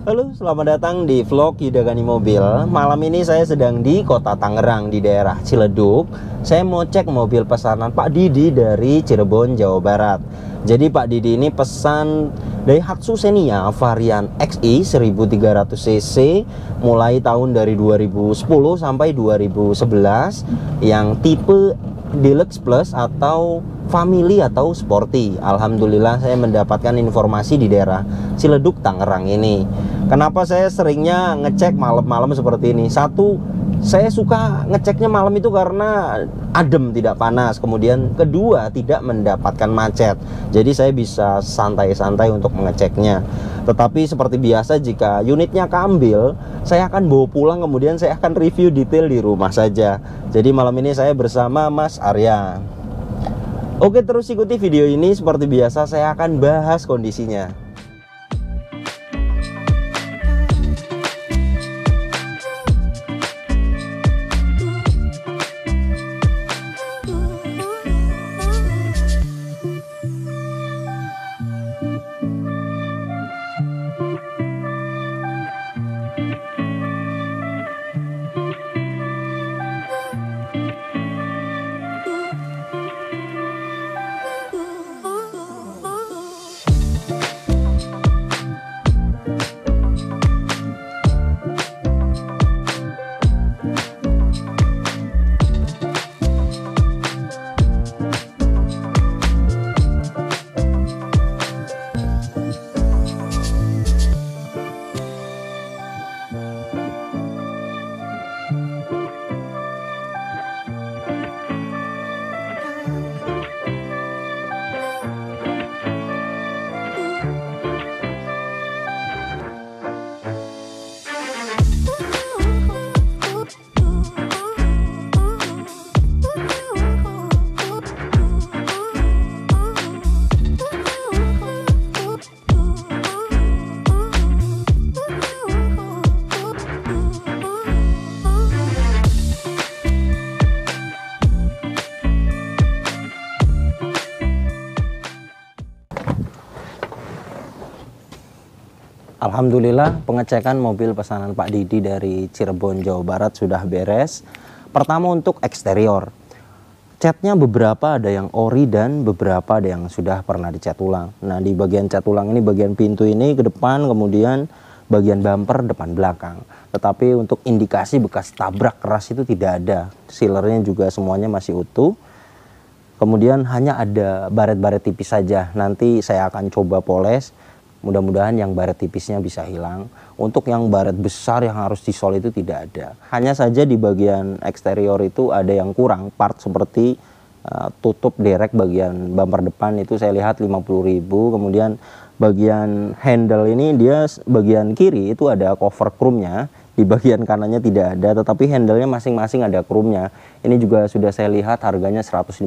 Halo, selamat datang di vlog Yudagani Mobil. Malam ini saya sedang di kota Tangerang, di daerah Ciledug. Saya mau cek mobil pesanan Pak Didi dari Cirebon, Jawa Barat. Jadi Pak Didi ini pesan Daihatsu Xenia varian XI 1300 cc mulai tahun dari 2010 sampai 2011 yang tipe Deluxe Plus atau Family atau Sporty. Alhamdulillah saya mendapatkan informasi di daerah Ciledug, Tangerang ini. Kenapa saya seringnya ngecek malam-malam seperti ini? Satu, saya suka ngeceknya malam itu karena adem, tidak panas. Kemudian kedua, tidak mendapatkan macet. Jadi saya bisa santai-santai untuk mengeceknya. Tetapi seperti biasa, jika unitnya keambil, saya akan bawa pulang, kemudian saya akan review detail di rumah saja. Jadi malam ini saya bersama Mas Arya. Oke, terus ikuti video ini. Seperti biasa saya akan bahas kondisinya. Alhamdulillah pengecekan mobil pesanan Pak Didi dari Cirebon, Jawa Barat sudah beres. Pertama untuk eksterior. Catnya beberapa ada yang ori dan beberapa ada yang sudah pernah dicat ulang. Nah, di bagian cat ulang ini bagian pintu ini ke depan, kemudian bagian bumper depan belakang. Tetapi untuk indikasi bekas tabrak keras itu tidak ada. Sealernya juga semuanya masih utuh. Kemudian hanya ada baret-baret tipis saja. Nanti saya akan coba poles. Mudah-mudahan yang baret tipisnya bisa hilang. Untuk yang baret besar yang harus disol itu tidak ada. Hanya saja di bagian eksterior itu ada yang kurang. Part seperti tutup derek bagian bumper depan itu saya lihat 50.000. Kemudian bagian handle ini dia bagian kiri itu ada cover chrome-nya. Di bagian kanannya tidak ada, tetapi handle-nya masing-masing ada chrome-nya. Ini juga sudah saya lihat harganya 150.000.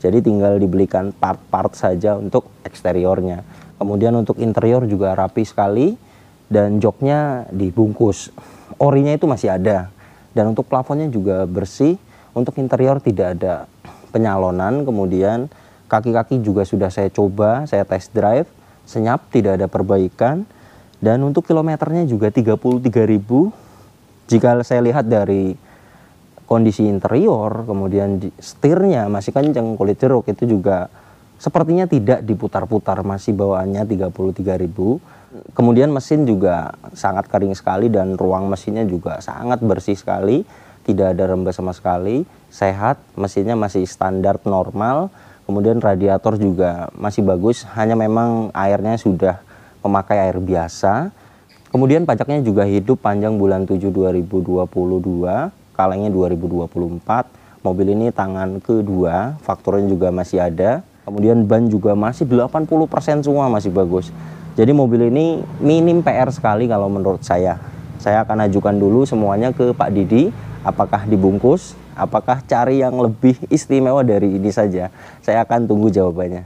Jadi tinggal dibelikan part-part saja untuk eksteriornya. Kemudian untuk interior juga rapi sekali dan joknya dibungkus. Orinya itu masih ada. Dan untuk plafonnya juga bersih. Untuk interior tidak ada penyalonan. Kemudian kaki-kaki juga sudah saya coba, saya test drive, senyap, tidak ada perbaikan. Dan untuk kilometernya juga 33.000. Jika saya lihat dari kondisi interior, kemudian setirnya masih kencang, kulit jeruk itu juga sepertinya tidak diputar-putar, masih bawaannya 33.000. Kemudian mesin juga sangat kering sekali dan ruang mesinnya juga sangat bersih sekali. Tidak ada rembes sama sekali, sehat, mesinnya masih standar normal. Kemudian radiator juga masih bagus, hanya memang airnya sudah memakai air biasa. Kemudian pajaknya juga hidup panjang bulan 7 2022, kalengnya 2024. Mobil ini tangan kedua, fakturnya juga masih ada. Kemudian ban juga masih 80% semua masih bagus. Jadi mobil ini minim PR sekali kalau menurut saya. Saya akan ajukan dulu semuanya ke Pak Didi, apakah dibungkus, apakah cari yang lebih istimewa dari ini saja. Saya akan tunggu jawabannya.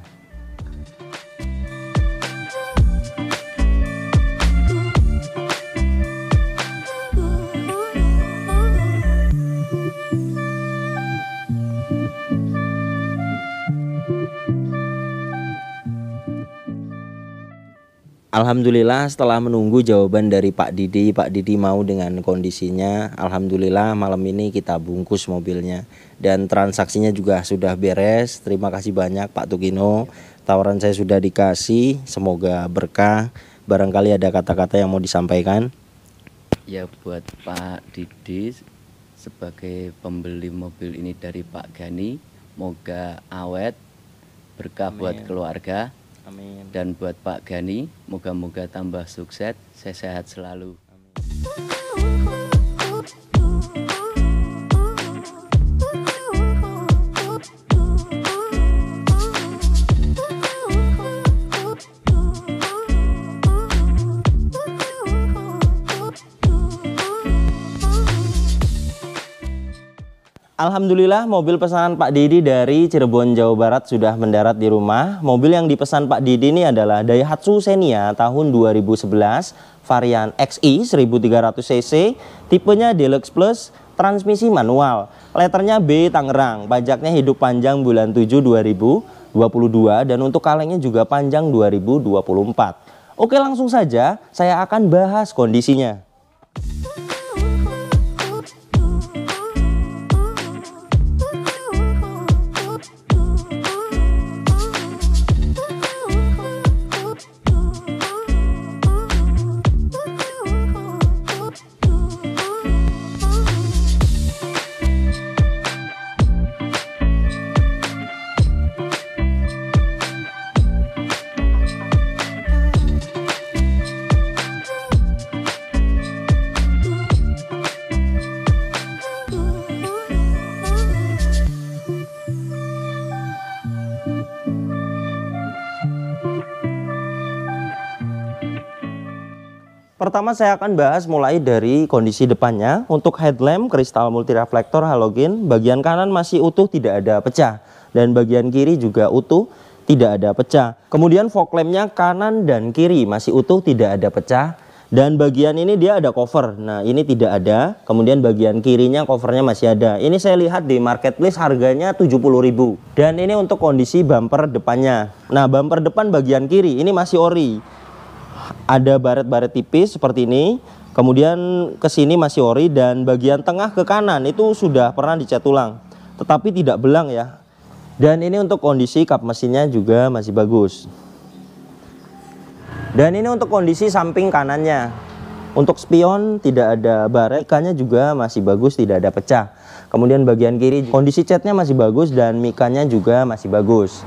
Alhamdulillah setelah menunggu jawaban dari Pak Didi mau dengan kondisinya. Alhamdulillah malam ini kita bungkus mobilnya dan transaksinya juga sudah beres. Terima kasih banyak Pak Tugino, tawaran saya sudah dikasih, semoga berkah. Barangkali ada kata-kata yang mau disampaikan. Ya, buat Pak Didi sebagai pembeli mobil ini dari Pak Gani, moga awet, berkah. Amin. Buat keluarga. Amin. Dan buat Pak Gani, moga-moga tambah sukses, sehat selalu. Amin. Alhamdulillah mobil pesanan Pak Didi dari Cirebon, Jawa Barat sudah mendarat di rumah. Mobil yang dipesan Pak Didi ini adalah Daihatsu Xenia tahun 2011, varian XI 1300 cc, tipenya Deluxe Plus, transmisi manual, letternya B Tangerang, pajaknya hidup panjang bulan 7 2022 dan untuk kalengnya juga panjang 2024. Oke, langsung saja saya akan bahas kondisinya. Pertama saya akan bahas mulai dari kondisi depannya. Untuk headlamp kristal multireflektor halogen, bagian kanan masih utuh, tidak ada pecah, dan bagian kiri juga utuh, tidak ada pecah. Kemudian fog lampnya kanan dan kiri masih utuh, tidak ada pecah, dan bagian ini dia ada cover. Nah, ini tidak ada. Kemudian bagian kirinya covernya masih ada. Ini saya lihat di marketplace harganya 70.000. Dan ini untuk kondisi bumper depannya. Nah, bumper depan bagian kiri ini masih ori. Ada baret-baret tipis seperti ini, kemudian ke sini masih ori, dan bagian tengah ke kanan itu sudah pernah dicat ulang, tetapi tidak belang ya. Dan ini untuk kondisi kap mesinnya juga masih bagus. Dan ini untuk kondisi samping kanannya. Untuk spion tidak ada baret, mikanya juga masih bagus, tidak ada pecah. Kemudian bagian kiri kondisi catnya masih bagus dan mikanya juga masih bagus.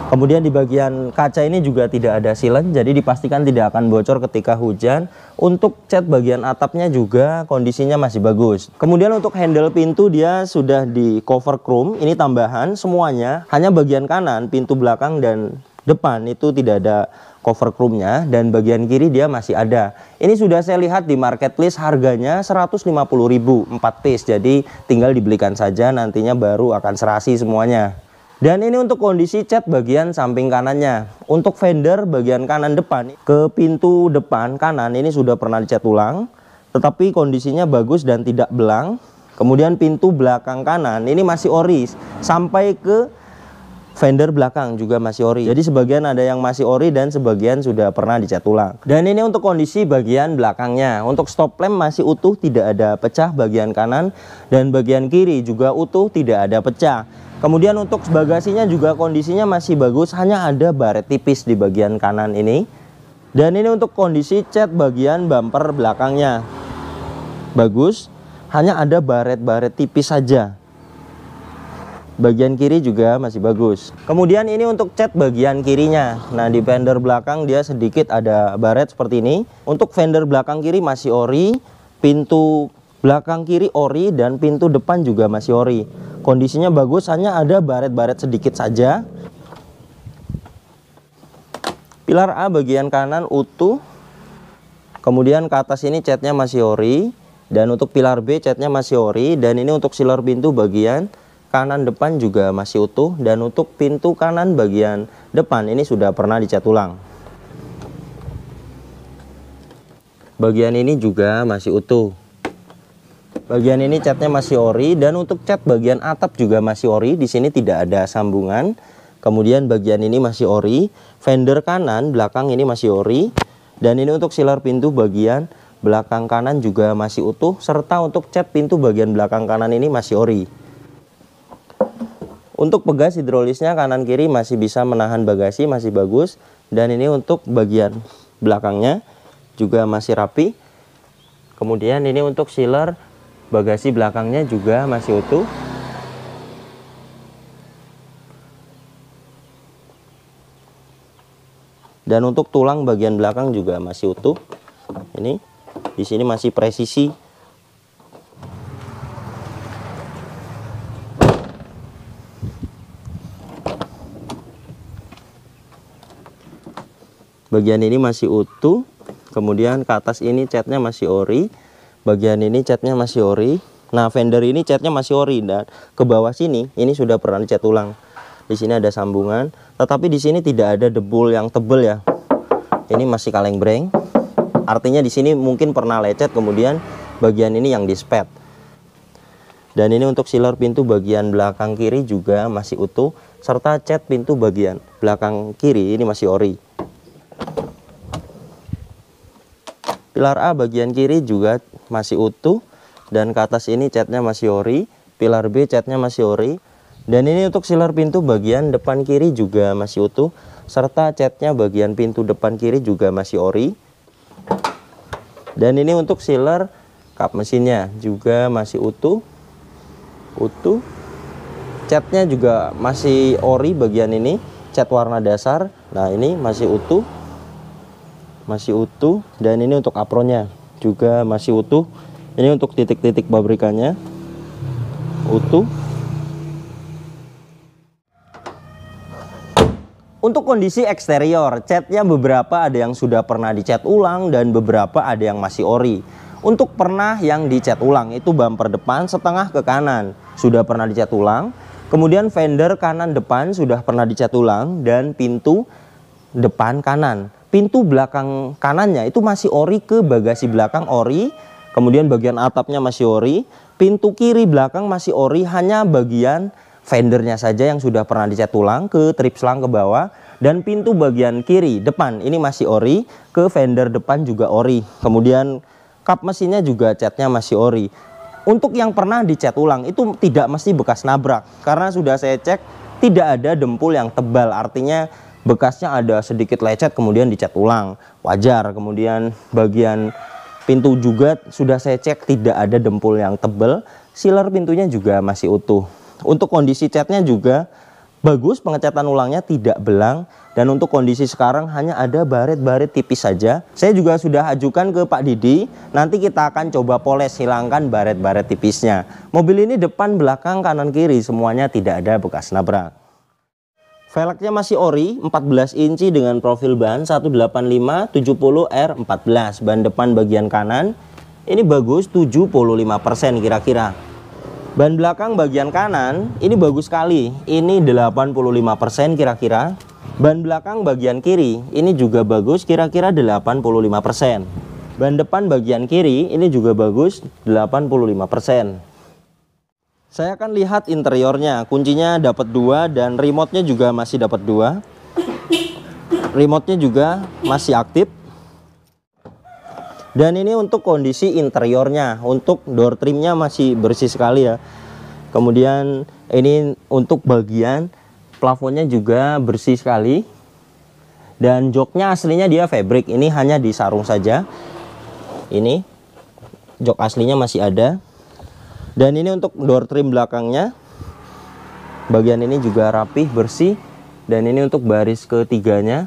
Kemudian di bagian kaca ini juga tidak ada silen, jadi dipastikan tidak akan bocor ketika hujan. Untuk cat bagian atapnya juga kondisinya masih bagus. Kemudian untuk handle pintu dia sudah di cover chrome, ini tambahan semuanya. Hanya bagian kanan, pintu belakang dan depan itu tidak ada cover chrome-nya, dan bagian kiri dia masih ada. Ini sudah saya lihat di marketplace harganya 150.000 4 piece, jadi tinggal dibelikan saja, nantinya baru akan serasi semuanya. Dan ini untuk kondisi cat bagian samping kanannya. Untuk fender bagian kanan depan, ke pintu depan kanan ini sudah pernah dicat ulang, tetapi kondisinya bagus dan tidak belang. Kemudian pintu belakang kanan ini masih ori, sampai ke fender belakang juga masih ori. Jadi sebagian ada yang masih ori dan sebagian sudah pernah dicat ulang. Dan ini untuk kondisi bagian belakangnya. Untuk stop lamp masih utuh, tidak ada pecah bagian kanan, dan bagian kiri juga utuh, tidak ada pecah. Kemudian untuk bagasinya juga kondisinya masih bagus, hanya ada baret tipis di bagian kanan ini. Dan ini untuk kondisi cat bagian bumper belakangnya bagus, hanya ada baret-baret tipis saja. Bagian kiri juga masih bagus. Kemudian ini untuk cat bagian kirinya. Nah, di fender belakang dia sedikit ada baret seperti ini. Untuk fender belakang kiri masih ori, pintu belakang kiri ori, dan pintu depan juga masih ori. Kondisinya bagus, hanya ada baret-baret sedikit saja. Pilar A bagian kanan utuh. Kemudian ke atas ini catnya masih ori. Dan untuk pilar B catnya masih ori. Dan ini untuk sealer pintu bagian kanan depan juga masih utuh. Dan untuk pintu kanan bagian depan ini sudah pernah dicat ulang. Bagian ini juga masih utuh. Bagian ini catnya masih ori. Dan untuk cat bagian atap juga masih ori. Di sini tidak ada sambungan. Kemudian bagian ini masih ori. Fender kanan belakang ini masih ori. Dan ini untuk sealer pintu bagian belakang kanan juga masih utuh. Serta untuk cat pintu bagian belakang kanan ini masih ori. Untuk pegas hidrolisnya kanan kiri masih bisa menahan bagasi, masih bagus. Dan ini untuk bagian belakangnya juga masih rapi. Kemudian ini untuk sealer bagasi belakangnya juga masih utuh. Dan untuk tulang bagian belakang juga masih utuh. Ini di sini masih presisi. Bagian ini masih utuh. Kemudian ke atas ini catnya masih ori. Bagian ini catnya masih ori. Nah, fender ini catnya masih ori, dan ke bawah sini ini sudah pernah dicat ulang. Di sini ada sambungan, tetapi di sini tidak ada debul yang tebel ya. Ini masih kaleng breng. Artinya di sini mungkin pernah lecet, kemudian bagian ini yang dispet. Dan ini untuk sealer pintu bagian belakang kiri juga masih utuh, serta cat pintu bagian belakang kiri ini masih ori. Pilar A bagian kiri juga masih utuh, dan ke atas ini catnya masih ori. Pilar B catnya masih ori. Dan ini untuk sealer pintu bagian depan kiri juga masih utuh, serta catnya bagian pintu depan kiri juga masih ori. Dan ini untuk sealer kap mesinnya juga masih utuh. Catnya juga masih ori bagian ini, cat warna dasar. Nah, ini masih utuh. Dan ini untuk apronnya juga masih utuh. Ini untuk titik-titik pabrikannya utuh. Untuk kondisi eksterior, catnya beberapa ada yang sudah pernah dicat ulang dan beberapa ada yang masih ori. Untuk pernah yang dicat ulang itu bumper depan setengah ke kanan sudah pernah dicat ulang. Kemudian fender kanan depan sudah pernah dicat ulang, dan pintu depan kanan. Pintu belakang kanannya itu masih ori, ke bagasi belakang ori. Kemudian bagian atapnya masih ori. Pintu kiri belakang masih ori, hanya bagian fendernya saja yang sudah pernah dicat ulang, ke trip selang ke bawah. Dan pintu bagian kiri depan ini masih ori, ke fender depan juga ori. Kemudian kap mesinnya juga catnya masih ori. Untuk yang pernah dicat ulang itu tidak mesti bekas nabrak, karena sudah saya cek tidak ada dempul yang tebal. Artinya bekasnya ada sedikit lecet kemudian dicat ulang, wajar. Kemudian bagian pintu juga sudah saya cek tidak ada dempul yang tebal. Sealer pintunya juga masih utuh. Untuk kondisi catnya juga bagus, pengecatan ulangnya tidak belang. Dan untuk kondisi sekarang hanya ada baret-baret tipis saja. Saya juga sudah ajukan ke Pak Didi. Nanti kita akan coba poles, hilangkan baret-baret tipisnya. Mobil ini depan, belakang, kanan, kiri semuanya tidak ada bekas nabrak. Velgnya masih ori, 14 inci dengan profil ban 185 70 R14. Ban depan bagian kanan ini bagus, 75% kira-kira. Ban belakang bagian kanan ini bagus sekali, ini 85% kira-kira. Ban belakang bagian kiri ini juga bagus, kira-kira 85%. Ban depan bagian kiri ini juga bagus, 85%. Saya akan lihat interiornya. Kuncinya dapat 2 dan remote-nya juga masih dapat 2. Remote-nya juga masih aktif. Dan ini untuk kondisi interiornya. Untuk door trimnya masih bersih sekali ya. Kemudian ini untuk bagian plafonnya juga bersih sekali. Dan joknya aslinya dia fabric. Ini hanya disarung saja. Ini jok aslinya masih ada. Dan ini untuk door trim belakangnya. Bagian ini juga rapih, bersih. Dan ini untuk baris ketiganya.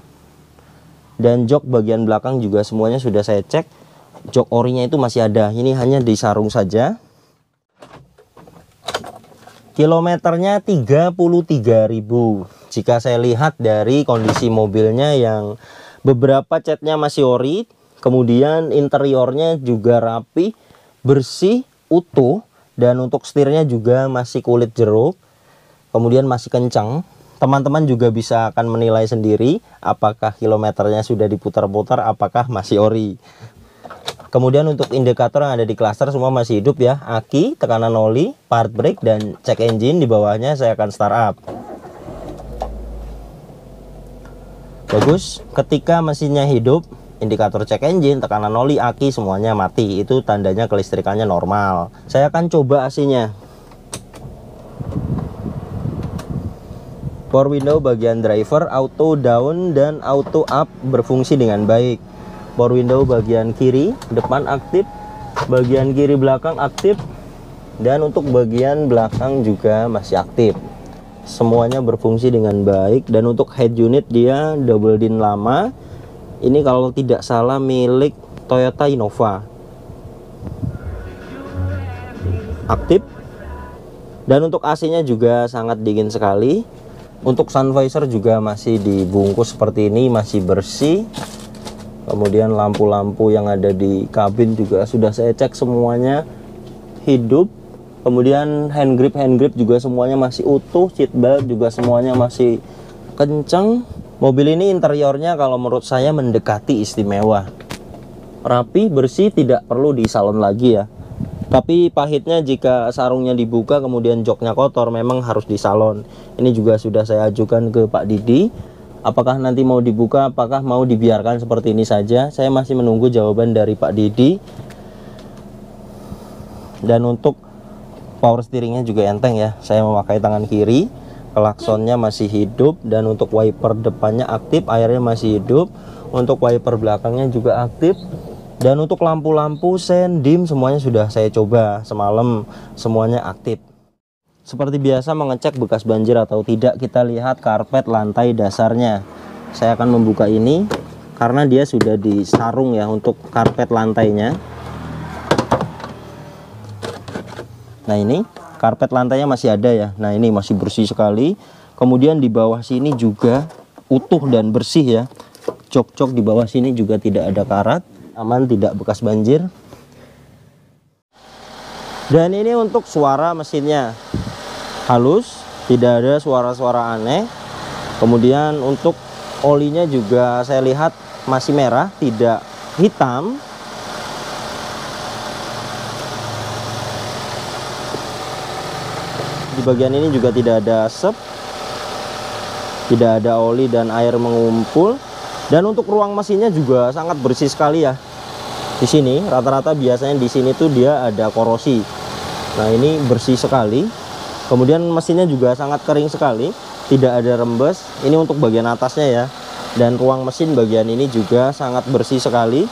Dan jok bagian belakang juga semuanya sudah saya cek. Jok orinya itu masih ada. Ini hanya disarung saja. Kilometernya 33.000. Jika saya lihat dari kondisi mobilnya yang Beberapa catnya masih ori, kemudian interiornya juga rapi, bersih, utuh, dan untuk setirnya juga masih kulit jeruk, kemudian masih kencang. Teman-teman juga bisa akan menilai sendiri apakah kilometernya sudah diputar-putar, apakah masih ori. Kemudian untuk indikator yang ada di cluster semua masih hidup ya. Aki, tekanan oli, part brake, dan cek engine. Di bawahnya saya akan start up. Bagus. Ketika mesinnya hidup, indikator cek engine, tekanan oli, aki semuanya mati. Itu tandanya kelistrikannya normal. Saya akan coba AC-nya. Power window bagian driver auto down dan auto up berfungsi dengan baik. Power window bagian kiri depan aktif, bagian kiri belakang aktif, dan untuk bagian belakang juga masih aktif. Semuanya berfungsi dengan baik. Dan untuk head unit dia double din lama. Ini kalau tidak salah milik Toyota Innova. Aktif. Dan untuk AC-nya juga sangat dingin sekali. Untuk sun visor juga masih dibungkus seperti ini, masih bersih. Kemudian lampu-lampu yang ada di kabin juga sudah saya cek semuanya hidup. Kemudian hand grip juga semuanya masih utuh. Seat belt juga semuanya masih kencang. Mobil ini interiornya kalau menurut saya mendekati istimewa. Rapi, bersih, tidak perlu di salon lagi ya. Tapi pahitnya jika sarungnya dibuka kemudian joknya kotor, memang harus di salon. Ini juga sudah saya ajukan ke Pak Didi. Apakah nanti mau dibuka, apakah mau dibiarkan seperti ini saja? Saya masih menunggu jawaban dari Pak Didi. Dan untuk power steeringnya juga enteng ya. Saya memakai tangan kiri. Klaksonnya masih hidup. Dan untuk wiper depannya aktif, airnya masih hidup. Untuk wiper belakangnya juga aktif. Dan untuk lampu-lampu sen, dim semuanya sudah saya coba semalam, semuanya aktif. Seperti biasa mengecek bekas banjir atau tidak, kita lihat karpet lantai dasarnya. Saya akan membuka ini karena dia sudah disarung ya untuk karpet lantainya. Nah ini karpet lantainya masih ada ya. Nah ini masih bersih sekali. Kemudian di bawah sini juga utuh dan bersih ya. Jok-jok di bawah sini juga tidak ada karat. Aman, tidak bekas banjir. Dan ini untuk suara mesinnya halus, tidak ada suara-suara aneh. Kemudian untuk olinya juga saya lihat masih merah, tidak hitam. Di bagian ini juga tidak ada asap, tidak ada oli dan air mengumpul. Dan untuk ruang mesinnya juga sangat bersih sekali ya. Di sini rata-rata biasanya di sini tuh dia ada korosi. Nah ini bersih sekali. Kemudian mesinnya juga sangat kering sekali, tidak ada rembes. Ini untuk bagian atasnya ya. Dan ruang mesin bagian ini juga sangat bersih sekali.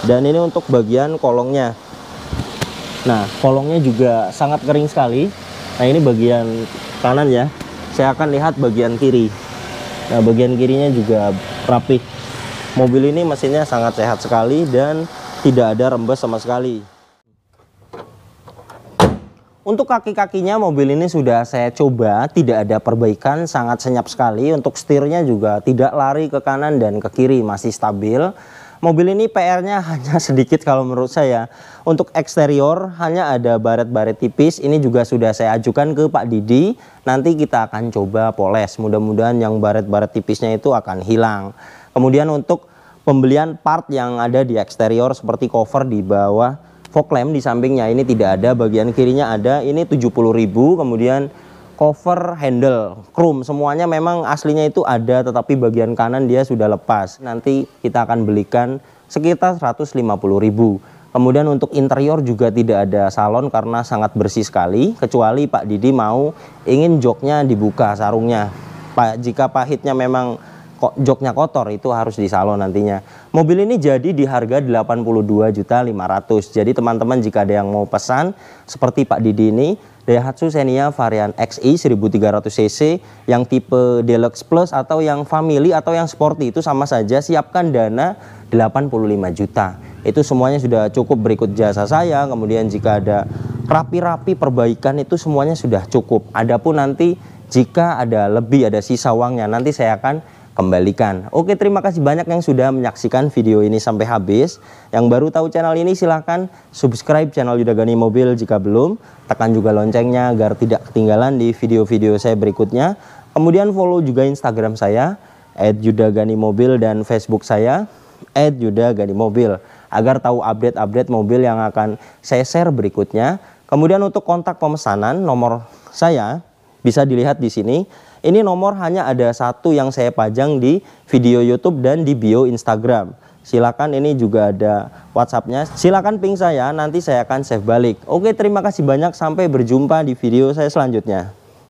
Dan ini untuk bagian kolongnya. Nah kolongnya juga sangat kering sekali. Nah ini bagian kanan ya. Saya akan lihat bagian kiri. Nah bagian kirinya juga rapih. Mobil ini mesinnya sangat sehat sekali dan tidak ada rembes sama sekali. Untuk kaki-kakinya mobil ini sudah saya coba, tidak ada perbaikan, sangat senyap sekali. Untuk setirnya juga tidak lari ke kanan dan ke kiri, masih stabil. Mobil ini PR-nya hanya sedikit kalau menurut saya. Untuk eksterior hanya ada baret-baret tipis, ini juga sudah saya ajukan ke Pak Didi. Nanti kita akan coba poles, mudah-mudahan yang baret-baret tipisnya itu akan hilang. Kemudian untuk pembelian part yang ada di eksterior seperti cover di bawah fog lamp di sampingnya ini tidak ada, bagian kirinya ada, ini 70.000. Kemudian cover handle chrome semuanya memang aslinya itu ada, tetapi bagian kanan dia sudah lepas. Nanti kita akan belikan sekitar 150.000. Kemudian untuk interior juga tidak ada salon karena sangat bersih sekali, kecuali Pak Didi mau ingin joknya dibuka sarungnya. Jika pahitnya memang kok joknya kotor, itu harus di salon nantinya. Mobil ini jadi di harga 82.500.000. Jadi teman-teman jika ada yang mau pesan seperti Pak Didi ini, Daihatsu Xenia varian XI 1300 cc yang tipe Deluxe Plus atau yang family atau yang sporty itu sama saja, siapkan dana 85 juta. Itu semuanya sudah cukup berikut jasa saya. Kemudian jika ada rapi-rapi perbaikan itu semuanya sudah cukup. Adapun nanti jika ada lebih, ada sisa uangnya, nanti saya akan kembalikan. Oke, terima kasih banyak yang sudah menyaksikan video ini sampai habis. Yang baru tahu channel ini silahkan subscribe channel Yuda Gani Mobil jika belum. Tekan juga loncengnya agar tidak ketinggalan di video-video saya berikutnya. Kemudian follow juga Instagram saya @yudaganimobil dan Facebook saya @yudaganimobil agar tahu update-update mobil yang akan saya share berikutnya. Kemudian untuk kontak pemesanan, nomor saya bisa dilihat di sini. Ini nomor hanya ada satu yang saya pajang di video YouTube dan di bio Instagram. Silakan, ini juga ada WhatsApp-nya. Silakan ping saya, nanti saya akan save balik. Oke, terima kasih banyak. Sampai berjumpa di video saya selanjutnya.